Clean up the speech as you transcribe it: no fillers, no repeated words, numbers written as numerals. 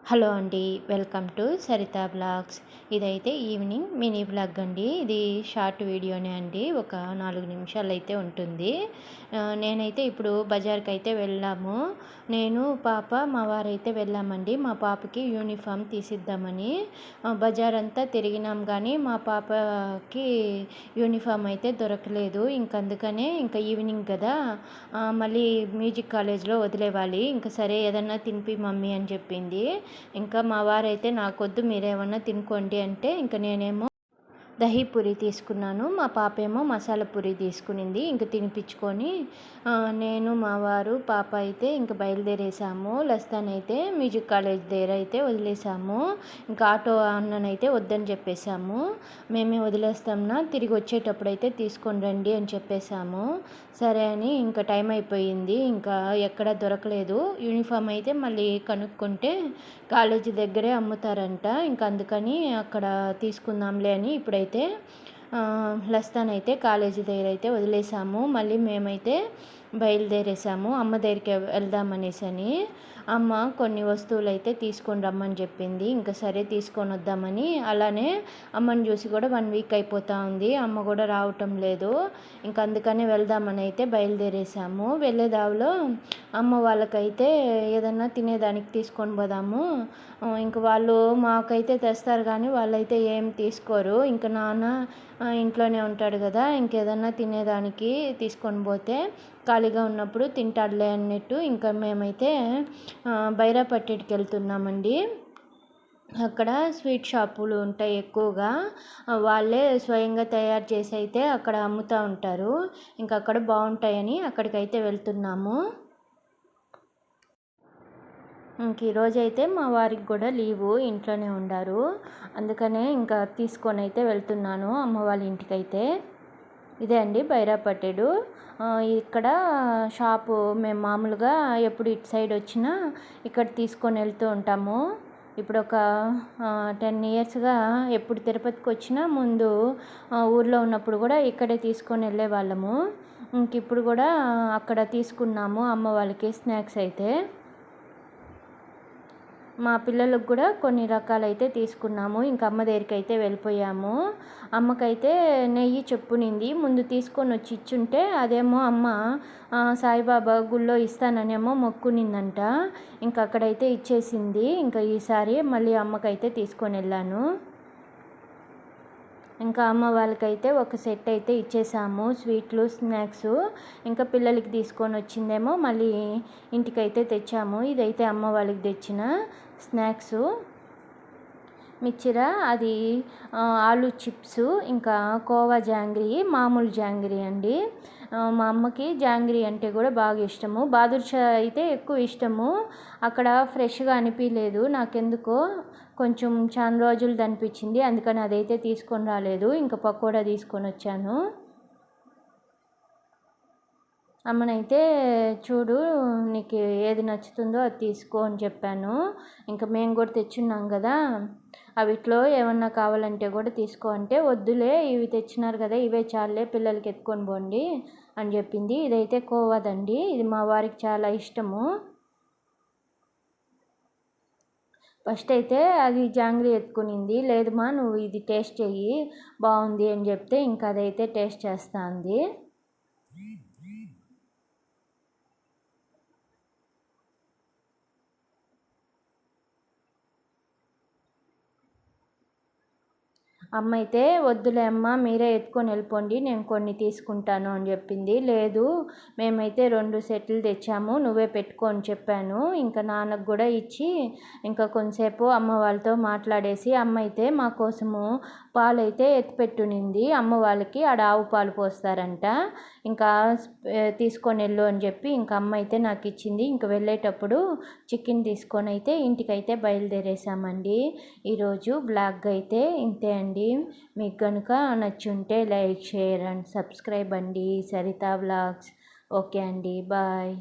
Hello అండి, welcome to Saritha blogs. ఇదైతే evening mini blog అండి. ఇది షార్ట్ వీడియోనే అండి, ఒక 4 నిమిషాలు అయితే ఉంటుంది. నేనైతే ఇప్పుడు బజార్కి అయితే వెళ్ళాము. నేను పాప మా వారైతే వెళ్ళామండి. మా పాపకి యూనిఫామ్ తీసిద్దామని బజార్ అంతా తిరిగినాం, కానీ మా పాపకి యూనిఫామ్ అయితే దొరకలేదు. అందుకనే ఇంకా ఈవినింగ్ కదా, మళ్ళీ మ్యూజిక్ కాలేజ్లో వదిలేవాలి. ఇంకా సరే ఏదన్నా తినిపి మమ్మీ అని చెప్పింది. ఇంకా మా వారైతే నాకొద్దు, మీరేమన్నా తినుకోండి అంటే ఇంకా నేనేమో దహీ పూరి తీసుకున్నాను. మా పాప ఏమో మసాలా పూరి తీసుకునింది. ఇంక తినిపించుకొని నేను మా వారు పాప అయితే ఇంక బయలుదేరేసాము. లస్తాన్ అయితే మ్యూజిక్ కాలేజ్ దగ్గర అయితే వదిలేసాము. ఇంకా ఆటో అన్ననైతే వద్దని చెప్పేశాము. మేమే వదిలేస్తాంనా, తిరిగి వచ్చేటప్పుడు అయితే తీసుకొని రండి అని చెప్పేశాము. సరే అని ఇంకా టైం అయిపోయింది, ఇంకా ఎక్కడ దొరకలేదు. యూనిఫామ్ అయితే మళ్ళీ కనుక్కుంటే కాలేజీ దగ్గరే అమ్ముతారంట. ఇంకా అందుకని అక్కడ తీసుకుందాంలే అని ఇప్పుడైతే లస్తాన్ అయితే కాలేజీ దగ్గర అయితే వదిలేసాము. మళ్ళీ మేమైతే బయలుదేరేసాము అమ్మ దగ్గరికి వెళ్దామనేసి అని. అమ్మ కొన్ని వస్తువులు అయితే తీసుకొని రమ్మని చెప్పింది. ఇంకా సరే తీసుకొని వద్దామని, అలానే అమ్మని చూసి కూడా 1 వీక్ అయిపోతూ ఉంది. అమ్మ కూడా రావటం లేదు. ఇంకా అందుకనే వెళ్దామని అయితే బయలుదేరేసాము. వెళ్ళేదావిలో అమ్మ వాళ్ళకైతే ఏదన్నా తినేదానికి తీసుకొని పోదాము, ఇంక వాళ్ళు మాకైతే తెస్తారు కానీ వాళ్ళైతే ఏం తీసుకోరు. ఇంకా నాన్న ఇంట్లోనే ఉంటాడు కదా, ఇంకేదన్నా తినేదానికి తీసుకొని పోతే ఖాళీగా ఉన్నప్పుడు తింటాడులే అన్నట్టు ఇంకా మేమైతే బైరాపట్టేటికి వెళ్తున్నామండి. అక్కడ స్వీట్ షాపులు ఉంటాయి ఎక్కువగా, వాళ్ళే స్వయంగా తయారు చేసి అయితే అక్కడ అమ్ముతూ ఉంటారు. ఇంకా అక్కడ బాగుంటాయని అక్కడికైతే వెళ్తున్నాము. ఇంక ఈరోజైతే మా వారికి కూడా లీవు, ఇంట్లోనే ఉండారు. అందుకనే ఇంకా తీసుకొని అయితే వెళ్తున్నాను అమ్మ వాళ్ళ ఇంటికైతే. ఇదే అండి బైరాపట్టేడు. ఇక్కడ షాపు మేము మామూలుగా ఎప్పుడు ఇటు సైడ్ వచ్చినా ఇక్కడ తీసుకొని వెళ్తూ ఉంటాము. ఇప్పుడు ఒక 10 ఇయర్స్గా ఎప్పుడు తిరుపతికి వచ్చినా ముందు ఊర్లో ఉన్నప్పుడు కూడా ఇక్కడే తీసుకొని వెళ్ళే వాళ్ళము. ఇంక ఇప్పుడు కూడా అక్కడ తీసుకున్నాము అమ్మ వాళ్ళకి స్నాక్స్ అయితే. మా పిల్లలకు కూడా కొన్ని రకాలైతే తీసుకున్నాము. ఇంక అమ్మ దగ్గరికి అయితే వెళ్ళిపోయాము. అమ్మకైతే నెయ్యి చెప్పునింది, ముందు తీసుకొని వచ్చి ఇచ్చుంటే అదేమో అమ్మ సాయిబాబా గుళ్ళో ఇస్తాననేమో మొక్కునిందంట. ఇంక అక్కడైతే ఇచ్చేసింది. ఇంకా ఈసారి మళ్ళీ అమ్మకైతే తీసుకొని వెళ్ళాను. ఇంకా అమ్మ వాళ్ళకైతే ఒక సెట్ అయితే ఇచ్చేసాము, స్వీట్లు స్నాక్స్. ఇంకా పిల్లలకి తీసుకొని వచ్చిందేమో మళ్ళీ ఇంటికైతే తెచ్చాము. ఇదైతే అమ్మ వాళ్ళకి తెచ్చిన స్నాక్స్ మిక్చరా, అది ఆలు చిప్స్, ఇంకా కోవా జాంగ్రీ, మామూలు జాంగ్రీ అండి. మా అమ్మకి జాంగ్రీ అంటే కూడా బాగా ఇష్టము. బాదుషా అయితే ఎక్కువ ఇష్టము. అక్కడ ఫ్రెష్గా అనిపించలేదు నాకెందుకో, కొంచెం చాలా రోజులది అనిపించింది. అందుకని అదైతే తీసుకొని రాలేదు. ఇంకా పకోడా తీసుకొని వచ్చాను. అమ్మనైతే చూడు, నీకు ఏది నచ్చుతుందో అది తీసుకో అని చెప్పాను. ఇంకా మేము కూడా తెచ్చున్నాం కదా, అవిట్లో ఏమన్నా కావాలంటే కూడా తీసుకో అంటే, వద్దులే ఇవి తెచ్చినారు కదా ఇవే చాలే పిల్లలకి ఎత్తుకొని పోండి అని చెప్పింది. ఇదైతే కోవాదండి, ఇది మా వారికి చాలా ఇష్టము. ఫస్ట్ అయితే అది జాంగ్రీ ఎత్తుకునింది, లేదు మా నువ్వు ఇది టేస్ట్ చెయ్యి బాగుంది అని చెప్తే ఇంకా అదైతే టేస్ట్ చేస్తా ఉంది. అమ్మ అయితే వద్దులే అమ్మ మీరే ఎత్తుకొని వెళ్ళిపోండి, నేను కొన్ని తీసుకుంటాను అని చెప్పింది. లేదు మేమైతే 2 సెట్లు తెచ్చాము, నువ్వే పెట్టుకో అని చెప్పాను. ఇంకా నాన్నకు కూడా ఇచ్చి ఇంకా కొంతసేపు అమ్మ వాళ్ళతో మాట్లాడేసి, అమ్మ అయితే మా కోసము పాలైతే ఎత్తిపెట్టునింది. అమ్మ వాళ్ళకి ఆడ ఆవు పాలు పోస్తారంట. ఇంకా తీసుకొని వెళ్ళు అని చెప్పి ఇంకా అమ్మ అయితే నాకు ఇచ్చింది. ఇంకా వెళ్ళేటప్పుడు చికెన్ తీసుకొని అయితే ఇంటికైతే బయలుదేరేసామండి. ఈరోజు బ్లాగ్ అయితే ఇంతే అండి. మీకు కనుక నచ్చుంటే లైక్, షేర్ అండ్ సబ్స్క్రైబ్ అండి. సరిత వ్లాగ్స్. ఓకే అండి, బాయ్.